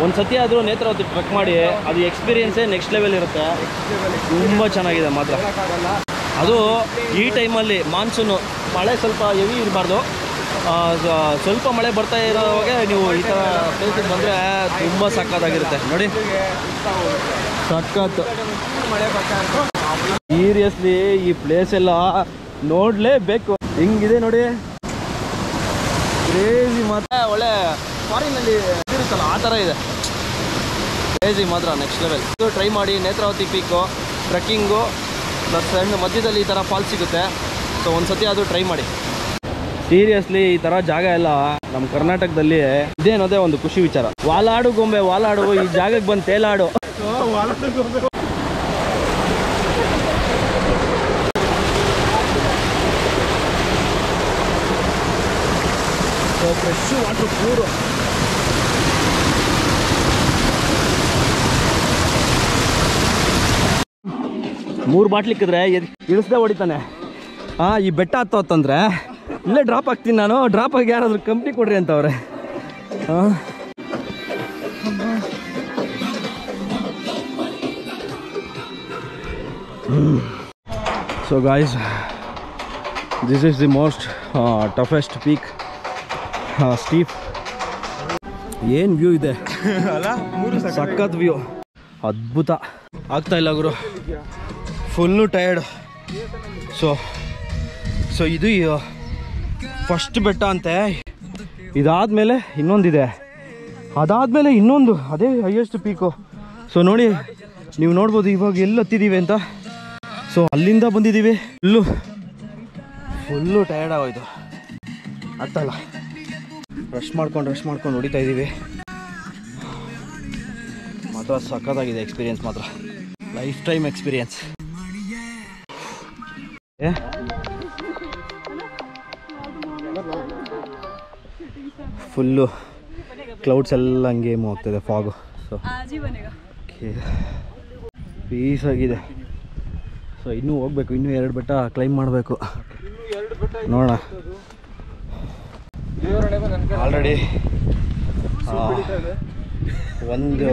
ಒಂದು ಸತಿ ಆದರೂ ನೇತ್ರಾವತಿ ಟ್ರೆಕ್ ಮಾಡಿ, ಅದು ಎಕ್ಸ್ಪೀರಿಯನ್ಸೇ ನೆಕ್ಸ್ಟ್ ಲೆವೆಲ್ ಇರುತ್ತೆ. ತುಂಬ ಚೆನ್ನಾಗಿದೆ ಮಾತ್ರ. ಅದು ಈ ಟೈಮಲ್ಲಿ ಮಾನ್ಸೂನು ಮಳೆ ಸ್ವಲ್ಪ ಹೆವಿ ಇರಬಾರ್ದು, ಸ್ವಲ್ಪ ಮಳೆ ಬರ್ತಾ ಇರೋವಾಗ ನೀವು ಈ ಥರ ಪ್ಲೇಸಿಗೆ ಬಂದರೆ ತುಂಬ ಸಖತ್ತಾಗಿರುತ್ತೆ. ನೋಡಿ ಸಖತ್ತು, ಸೀರಿಯಸ್ಲಿ ಈ ಪ್ಲೇಸ್ ಎಲ್ಲ ನೋಡಲೇಬೇಕು. ಹಿಂಗಿದೆ ನೋಡಿ, ಕ್ರೇಜಿ ಮಾತ್ರ. ಒಳ್ಳೆ ಫಾರಿನಲ್ಲಿ ಇರುತ್ತಲ್ಲ ಆ ಥರ ಇದೆ, ಕ್ರೇಜಿ ಮಾತ್ರ ನೆಕ್ಸ್ಟ್ ಲೆವೆಲ್. ಇದು ಟ್ರೈ ಮಾಡಿ. ನೇತ್ರಾವತಿ ಪೀಕು ಟ್ರೆಕ್ಕಿಂಗು ಪ್ಲಸ್ ಸಣ್ಣ ಮಧ್ಯದಲ್ಲಿ ಈ ಥರ ಫಾಲ್ಸ್ ಸಿಗುತ್ತೆ. ಸೊ ಒಂದು ಸತಿ ಅದು ಟ್ರೈ ಮಾಡಿ. ಸೀರಿಯಸ್ಲಿ ಈ ಥರ ಜಾಗ ಎಲ್ಲ ನಮ್ಮ ಕರ್ನಾಟಕದಲ್ಲಿ ಇದೆ ಅನ್ನೋದೇ ಒಂದು ಖುಷಿ ವಿಚಾರ. ವಾಲಾಡು ಗೊಂಬೆ ವಾಲಾಡು, ಈ ಜಾಗಕ್ಕೆ ಬಂದು ತೇಲಾಡು. Fresh water pure. ಮೂರು ಬಾಟ್ಲಿ ಇಕ್ಕಿದ್ರೆ ಇಳಿಸ್ದೆ ಹೊಡಿತಾನೆ. ಈ ಬೆಟ್ಟ ಹತ್ತಂದ್ರೆ ಇಲ್ಲೇ ಡ್ರಾಪ್ ಆಗ್ತೀನಿ ನಾನು. ಡ್ರಾಪ್ ಆಗಿ ಯಾರಾದರೂ ಕಂಪ್ನಿ ಕೊಡ್ರಿ ಅಂತವ್ರೆ. So guys, this is the most toughest peak, steep. ಏನು ವ್ಯೂ ಇದೆ ಅಲ್ಲ, ಸಖತ್ ವ್ಯೂ, ಅದ್ಭುತ. ಆಗ್ತಾ ಇಲ್ಲ ಗುರು, ಫುಲ್ಲು ಟಯರ್ಡ್. ಸೊ ಇದು ಫಸ್ಟ್ ಬೆಟ್ಟ ಅಂತೆ. ಇದಾದಮೇಲೆ ಇನ್ನೊಂದಿದೆ, ಅದಾದಮೇಲೆ ಇನ್ನೊಂದು, ಅದೇ ಹೈಯೆಸ್ಟ್ ಪೀಕು. ಸೊ ನೋಡಿ, ನೀವು ನೋಡ್ಬೋದು ಇವಾಗ ಎಲ್ಲಿ ಹತ್ತಿದ್ದೀವಿ ಅಂತ. ಸೊ ಅಲ್ಲಿಂದ ಬಂದಿದ್ದೀವಿ. ಫುಲ್ಲು ಟಯರ್ಡ್ ಆಗೋಯ್ತು, ಆಗ್ತಾಯಿಲ್ಲ. ರಶ್ ಮಾಡ್ಕೊಂಡು ಹೊಡಿತಾ ಇದ್ದೀವಿ. ಮಾತ್ರ ಸಖತ್ತಾಗಿದೆ ಎಕ್ಸ್ಪೀರಿಯನ್ಸ್, ಮಾತ್ರ life time experience. Full clouds ಎಲ್ಲ ಹಂಗೆ ಮೂವ್ ಆಗ್ತಾಯಿದೆ, ಫಾಗು. ಸೊ ಪೀಸ್ ಆಗಿದೆ. ಸೊ ಇನ್ನೂ ಹೋಗ್ಬೇಕು, ಇನ್ನೂ 2 ಬೆಟ್ಟ ಕ್ಲೈಮ್ ಮಾಡಬೇಕು. ನೋಡೋಣ. ಆಲ್ರೆಡಿ ಒಂದು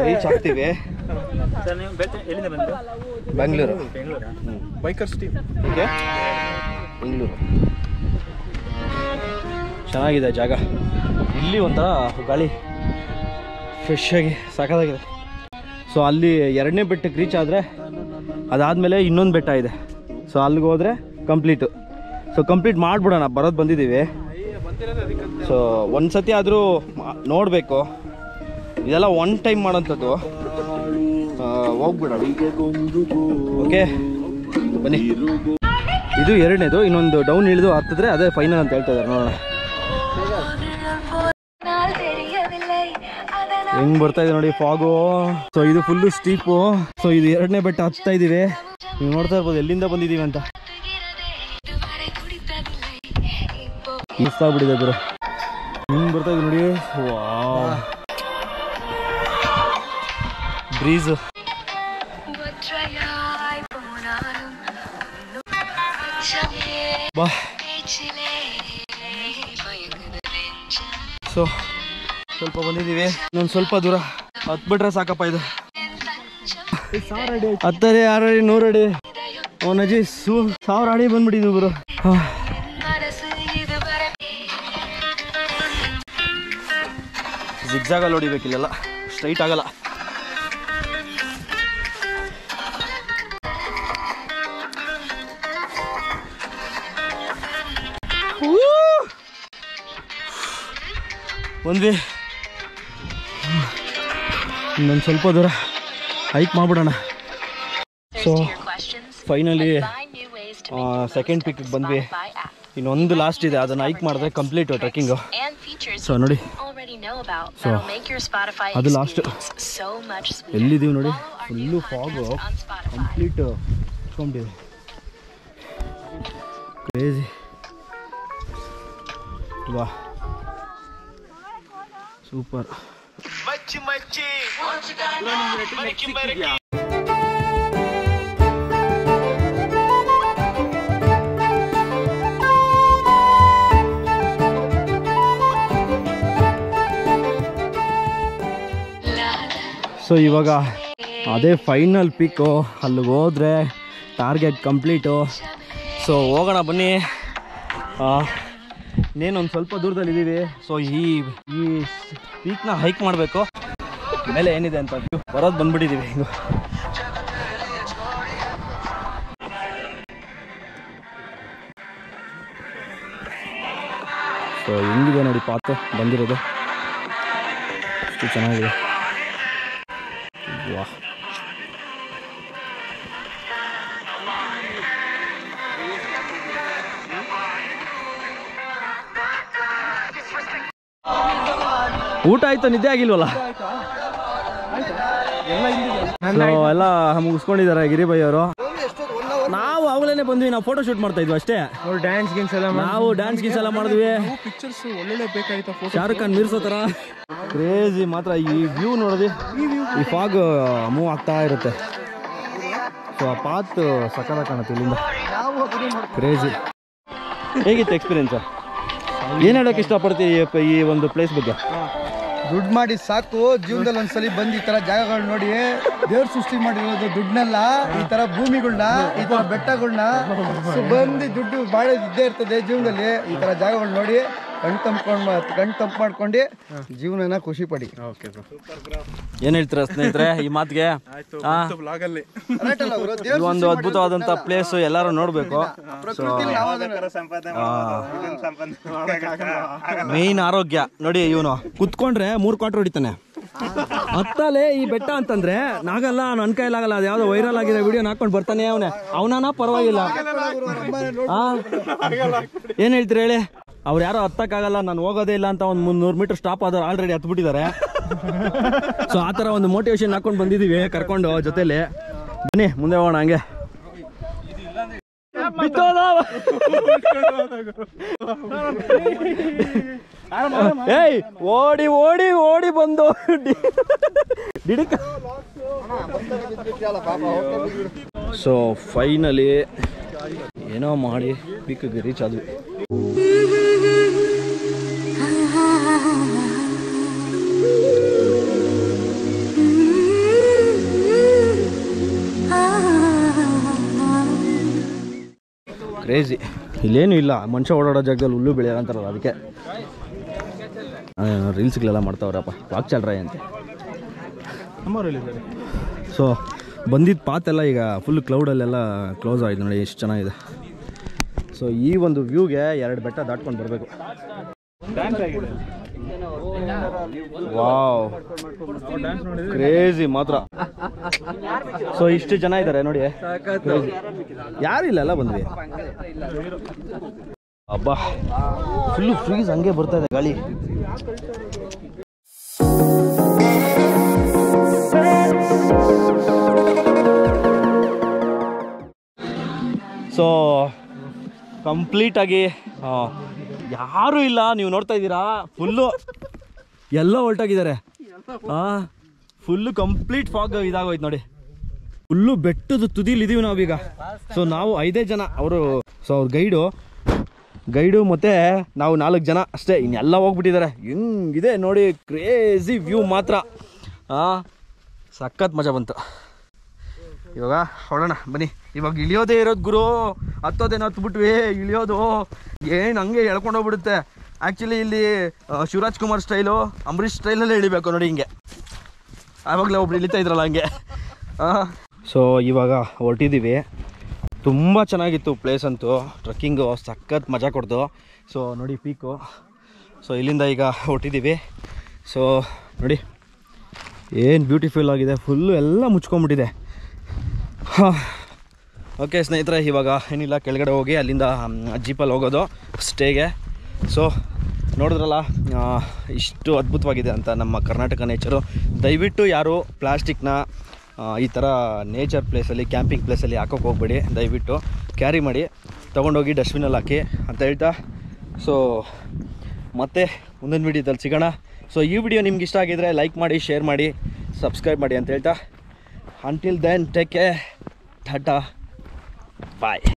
ರೀಚ್ ಆಗ್ತೀವಿ. Bengaluru bikers team. Okay, Bengaluru ಚೆನ್ನಾಗಿದೆ ಜಾಗ. ಇಲ್ಲಿ ಒಂಥರ ಗಾಳಿ ಫ್ರೆಶ್ ಆಗಿ ಸಾಕಾಗಿದೆ. ಸೊ ಅಲ್ಲಿ 2ನೇ ಬೆಟ್ಟಕ್ಕೆ ರೀಚ್ ಆದರೆ ಅದಾದಮೇಲೆ ಇನ್ನೊಂದು ಬೆಟ್ಟ ಇದೆ. ಸೊ ಅಲ್ಲಿಗೆ ಹೋದರೆ ಕಂಪ್ಲೀಟು. ಸೊ ಕಂಪ್ಲೀಟ್ ಮಾಡಿಬಿಡೋಣ, ಬರೋದು ಬಂದಿದ್ದೀವಿ. ಸೊ ಒಂದು ಸತಿ ಆದರೂ ನೋಡಬೇಕು. ಇದೆಲ್ಲ ಒನ್ ಟೈಮ್ ಮಾಡೋಂಥದ್ದು. ಹೋಗ್ಬಿಡೋಣ. ಓಕೆ ಬನ್ನಿ. ಇದು 2ನೇದು. ಇನ್ನೊಂದು ಡೌನ್ ಇಳಿದು ಹತ್ತಿದ್ರೆ ಅದೇ ಫೈನಲ್ ಅಂತ ಹೇಳ್ತಾ ಇದ್ದಾರೆ. ನೋಡೋಣ ಹೆಂಗ್ ಬರ್ತಾ ಇದೆ ನೋಡಿ ಫಾಗು. ಸೊ ಇದು ಫುಲ್ಲು ಸ್ಟೀಪು. ಸೊ ಇದು 2ನೇ ಬೆಟ್ಟ ಹತ್ತಾ ಇದ್ದೀವಿ. ನೀವು ನೋಡ್ತಾ ಇರ್ಬೋದು ಎಲ್ಲಿಂದ ಬಂದಿದ್ದೀವಿ ಅಂತ. ಇಷ್ಟಾಗ್ಬಿಟ್ಟಿದೆ ಗುರು, ಹಿಂಗೆ ಬರ್ತಾ ಇದೆ ನೋಡಿ. ವಾವ್, ಬ್ರೀಸು. ಬಾ. ಸೊ ಸ್ವಲ್ಪ ಬಂದಿದ್ದೀವಿ, ಇನ್ನೊಂದು ಸ್ವಲ್ಪ ದೂರ ಹತ್ಬಿಟ್ರೆ ಸಾಕಪ್ಪ. ಇದು 10 ಅಡಿ 6 ಅಡಿ 100 ಅಡಿ ಅವನಜಿ 1000 ಅಡಿ ಬಂದ್ಬಿಟ್ಟಿದ್ವು ಗುರು. ಜಿಗ್ಜಾಗಲ್ಲಿ ಹೊಡಿಬೇಕಿಲ್ಲ, ಸ್ಟ್ರೈಟ್ ಆಗಲ್ಲ. ಬಂದ್ವಿ, ಇನ್ನೊಂದು ಸ್ವಲ್ಪ ದೂರ ಹೈಕ್ ಮಾಡ್ಬಿಡೋಣ. ಸೊ ಫೈನಲಿ ಸೆಕೆಂಡ್ ಪಿಕ್ಗೆ ಬಂದ್ವಿ. ಇನ್ನೊಂದು ಲಾಸ್ಟ್ ಇದೆ, ಅದನ್ನು ಹೈಕ್ ಮಾಡಿದ್ರೆ ಕಂಪ್ಲೀಟು ಟ್ರೆಕ್ಕಿಂಗು. ಸೊ ನೋಡಿ, ಸೊ ಅದು ಲಾಸ್ಟ್. ಎಲ್ಲಿದ್ದೀವಿ ನೋಡಿ, ಫುಲ್ಲು ಫಾಗು ಕಂಪ್ಲೀಟ್ ಇಟ್ಕೊಂಡಿದೆ. ಕ್ರೇಜಿ. ವಾ, ಸೂಪರ್. ಸೊ ಇವಾಗ ಅದೇ ಫೈನಲ್ ಪಿಕ್ಕು, ಅಲ್ಲಿಗೆ ಹೋದರೆ ಟಾರ್ಗೆಟ್ ಕಂಪ್ಲೀಟು. ಸೊ ಹೋಗೋಣ ಬನ್ನಿ. ಇನ್ನೇನೊಂದು ಸ್ವಲ್ಪ ದೂರದಲ್ಲಿದ್ದೀವಿ. ಸೊ ಈ ಪೀಕ್ನ ಹೈಕ್ ಮಾಡಬೇಕು. ಮೇಲೆ ಏನಿದೆ ಅಂತ ಬರೋದು ಬಂದ್ಬಿಟ್ಟಿದ್ದೀವಿ. ಹಿಂಗೆ ಸೊ ಹೆಂಗಿದೆ ನೋಡಿ ಪಾತ್ ಬಂದಿರೋದು, ಎಷ್ಟು ಚೆನ್ನಾಗಿದೆ. ವಾಹ್, ಊಟ ಆಯ್ತು, ನಿದ್ದೆ ಆಗಿಲ್ವಲ್ಲ? ಎಲ್ಲ ಮುಗಿಸ್ಕೊಂಡಿದ್ದಾರೆ ಗಿರಿಬಾಯಿ ಅವರು. ನಾವು ಅವಳೇನೆ ಬಂದ್ವಿ, ನಾವು ಫೋಟೋ ಶೂಟ್ ಮಾಡ್ತಾ ಇದ್ವಿ ಅಷ್ಟೇ. ಡ್ಯಾನ್ಸ್ ಗೀನ್ಸ್ ಎಲ್ಲ ನಾವು ಡ್ಯಾನ್ಸ್ ಗೀನ್ಸ್ ಎಲ್ಲ ಮಾಡಿದ್ವಿ. ಪಿಕ್ಚರ್ಸ್ ಒಳ್ಳೊಳ್ಳೆ ಬೇಕಾಯ್ತು, ಶಾರುಖ್ ಖಾನ್ ಮೀರ್ಸೋ ಥರ ಕ್ರೇಜಿ ಮಾತ್ರ. ಈ ವ್ಯೂ ನೋಡಿದ್ವಿ, ಈ ಫಾಗ್ ಮೂವ್ ಆಗ್ತಾ ಇರುತ್ತೆ. ಸೊ ಆ ಪಾತ್ ಸಕ್ಕತ್ತಾಗಿ ಕಾಣುತ್ತೆ ಇಲ್ಲಿಂದ, ಕ್ರೇಜಿ. ಹೇಗಿತ್ತು ಎಕ್ಸ್ಪೀರಿಯನ್ಸ್? ಏನು ಹೇಳೋಕೆ ಇಷ್ಟಪಡ್ತೀವಿ ಈ ಒಂದು ಪ್ಲೇಸ್ ಬಗ್ಗೆ? ದುಡ್ಡು ಮಾಡಿ ಸಾಕು, ಜೀವನದಲ್ಲಿ ಒಂದ್ಸಲಿ ಬಂದು ಈ ತರ ಜಾಗಗಳು ನೋಡಿ. ದೇವ್ರ ಸೃಷ್ಟಿ ಮಾಡಿರೋದು ದುಡ್ಡನ್ನೆಲ್ಲ, ಈ ತರ ಭೂಮಿಗಳನ್ನ, ಈ ತರ ಬೆಟ್ಟಗಳನ್ನ ಬಂದು ದುಡ್ಡು ಬಾಳ ಇದ್ದೇ ಇರ್ತದೆ ಜೀವನದಲ್ಲಿ. ಈ ತರ ಜಾಗಗಳು ನೋಡಿ ಕಣ್ ತಂಪು ಮಾಡ್ಕೊಂಡು ಜೀವನನ ಖುಷಿ ಪಡಿ. ಏನ್ ಹೇಳ್ತೀರಾ ಸ್ನೇಹಿತರೆ ಈ ಮಾತಿಗೆ? ಒಂದು ಅದ್ಭುತವಾದಂತ ಪ್ಲೇಸ್, ಎಲ್ಲರೂ ನೋಡ್ಬೇಕು. ಮೇನ್ ಆರೋಗ್ಯ ನೋಡಿ. ಇವನು ಕುತ್ಕೊಂಡ್ರೆ 3 ಕ್ವಾರ್ಟರ್ ಹೊಡಿತಾನೆ. ಹತ್ತಲೇ ಈ ಬೆಟ್ಟ ಅಂತಂದ್ರೆ ನಾಗಲ್ಲ, ನನ್ನ ಕೈಲಾಗಲ್ಲ. ಅದು ಯಾವ್ದೋ ವೈರಲ್ ಆಗಿರೋ ವಿಡಿಯೋ ಹಾಕೊಂಡು ಬರ್ತಾನೆ ಅವನ ಪರವಾಗಿಲ್ಲ. ಏನ್ ಹೇಳ್ತೀರಾ ಹೇಳಿ? ಅವ್ರು ಯಾರೋ ಹತ್ತಕ್ಕಾಗಲ್ಲ, ನಾನು ಹೋಗೋದೇ ಇಲ್ಲ ಅಂತ ಒಂದು 300 ಮೀಟರ್ ಸ್ಟಾಪ್ ಆದವ್ರು ಆಲ್ರೆಡಿ ಹತ್ಬಿಟ್ಟಿದ್ದಾರೆ. ಸೊ ಆ ಥರ ಒಂದು ಮೋಟಿವೇಶನ್ ಹಾಕೊಂಡು ಬಂದಿದ್ದೀವಿ ಕರ್ಕೊಂಡು ಜೊತೆಲಿ. ಬನ್ನಿ ಮುಂದೆ ಹೋಗೋಣ. ಹಂಗೆ ಏಯ್ ಓಡಿ ಓಡಿ ಓಡಿ ಬಂದು ಡಿಡಿಕ. ಸೊ ಫೈನಲಿ ಏನೋ ಮಾಡಿ ಪೀಕ್ಗೆ ರೀಚ್ ಆದ್ವಿ. ಕ್ರೇಜಿ. ಇಲ್ಲೇನು ಇಲ್ಲ, ಮನುಷ್ಯ ಓಡಾಡೋ ಜಾಗದಲ್ಲಿ ಹುಲ್ಲು ಬೆಳೆಯೋಲ್ಲ ಅಂತಾರಲ್ಲ, ಅದಕ್ಕೆ ರೀಲ್ಸ್ಗಳೆಲ್ಲ ಮಾಡ್ತಾವ್ರಪ್ಪ. ವಾಕ್ಚಾಲ್ರಾಯ್ ಅಂತೆ. ಸೊ ಬಂದಿದ್ದ ಪಾತೆಲ್ಲ ಈಗ ಫುಲ್ ಕ್ಲೌಡಲ್ಲೆಲ್ಲ ಕ್ಲೋಸ್ ಆಗಿದೆ ನೋಡಿ, ಎಷ್ಟು ಚೆನ್ನಾಗಿದೆ. ಸೊ ಈ ಒಂದು ವ್ಯೂಗೆ 2 ಬೆಟ್ಟ ದಾಟ್ಕೊಂಡು ಬರಬೇಕು. ವಾವ್, ಕ್ರೇಜಿ ಮಾತ್ರ. ಸೊ ಇಷ್ಟು ಜನ ಇದ್ದಾರೆ ನೋಡಿ, ಯಾರಿಲ್ಲ ಅಲ್ಲ ಬಂದ್ವಿ. ಅಬ್ಬಾ ಫುಲ್ಲು ಫ್ರೀಸ್ ಹಂಗೆ ಬರ್ತಾ ಇದೆ ಗಾಳಿ. ಸೊ ಕಂಪ್ಲೀಟಾಗಿ ಯಾರೂ ಇಲ್ಲ, ನೀವು ನೋಡ್ತಾ ಇದ್ದೀರಾ. ಫುಲ್ಲು ಎಲ್ಲ ಹೊರಟಾಗಿದ್ದಾರೆ. ಫುಲ್ಲು ಕಂಪ್ಲೀಟ್ ಫಾಗ್ ಇದಾಗೋಯ್ತು ನೋಡಿ. ಫುಲ್ಲು ಬೆಟ್ಟದ ತುದಿಲಿದ್ದೀವಿ ನಾವೀಗ. ಸೊ ನಾವು 5 ಜನ, ಅವರು ಸೊ ಅವ್ರ ಗೈಡು ಮತ್ತು ನಾವು 4 ಜನ ಅಷ್ಟೇ. ಇನ್ನೆಲ್ಲ ಹೋಗ್ಬಿಟ್ಟಿದ್ದಾರೆ. ಹೆಂಗಿದೆ ನೋಡಿ, ಕ್ರೇಜಿ ವ್ಯೂ ಮಾತ್ರ. ಸಖತ್ ಮಜಾ ಬಂತು. ಇವಾಗ ಹೊಡೋಣ ಬನ್ನಿ. ಇವಾಗ ಇಳಿಯೋದೇ ಇರೋದು ಗುರು, ಹತ್ತೋದೇನು ಹತ್ಬಿಟ್ವಿ. ಇಳಿಯೋದು ಏನು ಹಂಗೆ ಎಳ್ಕೊಂಡೋಗ್ಬಿಡುತ್ತೆ. ಆ್ಯಕ್ಚುಲಿ ಇಲ್ಲಿ ಶಿವರಾಜ್ ಕುಮಾರ್ ಸ್ಟೈಲು, ಅಂಬರೀಷ್ ಸ್ಟೈಲಲ್ಲೇ ಇಳಿಬೇಕು ನೋಡಿ, ಹಿಂಗೆ. ಆವಾಗಲೇ ಒಬ್ರು ಇಳಿತಾ ಇದ್ರಲ್ಲ ಹಂಗೆ. ಸೊ ಇವಾಗ ಹೊರಟಿದ್ದೀವಿ. ತುಂಬ ಚೆನ್ನಾಗಿತ್ತು ಪ್ಲೇಸ್ ಅಂತೂ. ಟ್ರಕ್ಕಿಂಗು ಸಖತ್ ಮಜಾ ಕೊಡ್ತು. ಸೊ ನೋಡಿ ಪೀಕು. ಸೊ ಇಲ್ಲಿಂದ ಈಗ ಹೊರಟಿದ್ದೀವಿ. ಸೊ ನೋಡಿ ಏನು ಬ್ಯೂಟಿಫುಲ್ ಆಗಿದೆ. ಫುಲ್ಲು ಎಲ್ಲ ಮುಚ್ಕೊಂಡ್ಬಿಟ್ಟಿದೆ. ಓಕೆ ಸ್ನೇಹಿತರೆ, ಇವಾಗ ಏನಿಲ್ಲ, ಕೆಳಗಡೆ ಹೋಗಿ ಅಲ್ಲಿಂದ ಜೀಪಲ್ಲಿ ಹೋಗೋದು ಸ್ಟೇಗೆ. ಸೊ ನೋಡಿದ್ರಲ್ಲ ಇಷ್ಟು ಅದ್ಭುತವಾಗಿದೆ ಅಂತ ನಮ್ಮ ಕರ್ನಾಟಕ ನೇಚರು. ದಯವಿಟ್ಟು ಯಾರು ಪ್ಲಾಸ್ಟಿಕ್ನ ಈ ಥರ ನೇಚರ್ ಪ್ಲೇಸಲ್ಲಿ, ಕ್ಯಾಂಪಿಂಗ್ ಪ್ಲೇಸಲ್ಲಿ ಹಾಕೋಕೆ ಹೋಗ್ಬೇಡಿ. ದಯವಿಟ್ಟು ಕ್ಯಾರಿ ಮಾಡಿ, ತೊಗೊಂಡೋಗಿ ಡಸ್ಟ್ಬಿನಲ್ಲಿ ಹಾಕಿ ಅಂತ ಹೇಳ್ತಾ. ಸೊ ಮತ್ತೆ ಮುಂದಿನ ವೀಡಿಯೋದಲ್ಲಿ ಸಿಗೋಣ. ಸೊ ಈ ವಿಡಿಯೋ ನಿಮ್ಗೆ ಇಷ್ಟ ಆಗಿದ್ರೆ ಲೈಕ್ ಮಾಡಿ, ಶೇರ್ ಮಾಡಿ, ಸಬ್ಸ್ಕ್ರೈಬ್ ಮಾಡಿ ಅಂತ ಹೇಳ್ತಾ, until then take care, tata, bye.